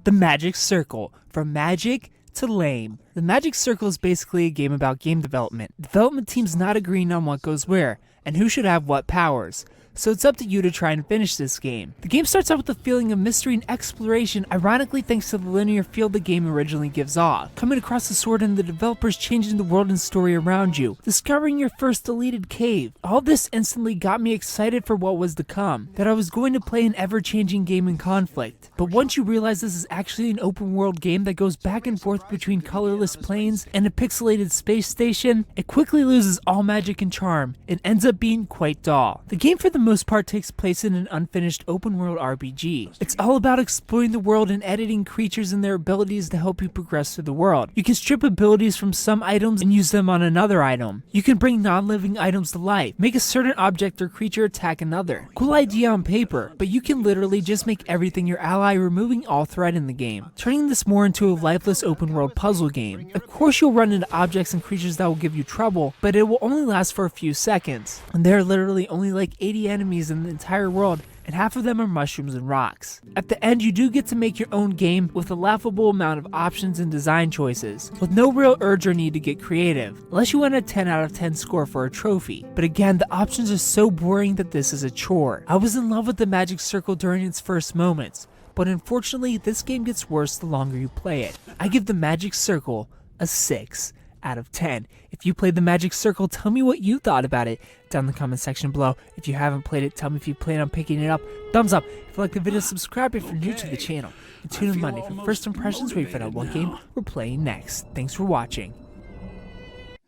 The Magic Circle, from magic to lame. The Magic Circle is basically a game about game development. Development teams not agreeing on what goes where, and who should have what powers. So it's up to you to try and finish this game. The game starts out with a feeling of mystery and exploration, ironically thanks to the linear feel the game originally gives off. Coming across the sword and the developers changing the world and story around you. Discovering your first deleted cave. All this instantly got me excited for what was to come. That I was going to play an ever-changing game in conflict. But once you realize this is actually an open world game that goes back and forth between colorless plains and a pixelated space station, it quickly loses all magic and charm. It ends up being quite dull. The game for the most part takes place in an unfinished open world RPG. It's all about exploring the world and editing creatures and their abilities to help you progress through the world. You can strip abilities from some items and use them on another item. You can bring non-living items to life, make a certain object or creature attack another. Cool idea on paper, but you can literally just make everything your ally, removing all threat in the game, turning this more into a lifeless open world puzzle game. Of course you'll run into objects and creatures that will give you trouble, but it will only last for a few seconds. And there are literally only like 80 enemies in the entire world, and half of them are mushrooms and rocks. At the end, you do get to make your own game with a laughable amount of options and design choices, with no real urge or need to get creative, unless you want a 10 out of 10 score for a trophy. But again, the options are so boring that this is a chore. I was in love with the Magic Circle during its first moments, but unfortunately, this game gets worse the longer you play it. I give the Magic Circle a 6 out of 10. If you played the Magic Circle, tell me what you thought about it down in the comment section below. If you haven't played it, tell me if you plan on picking it up. Thumbs up. If you like the video, subscribe if you're new to the channel. And tune in Monday for first impressions where you find out what game we're playing next. Thanks for watching.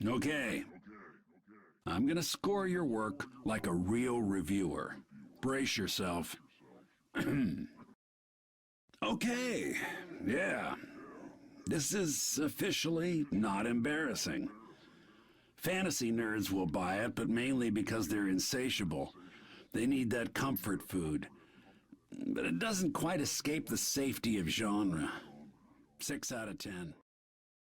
Okay. I'm gonna score your work like a real reviewer. Brace yourself. Okay. Yeah. This is officially not embarrassing. Fantasy nerds will buy it, but mainly because they're insatiable. They need that comfort food. But it doesn't quite escape the safety of genre. 6 out of 10.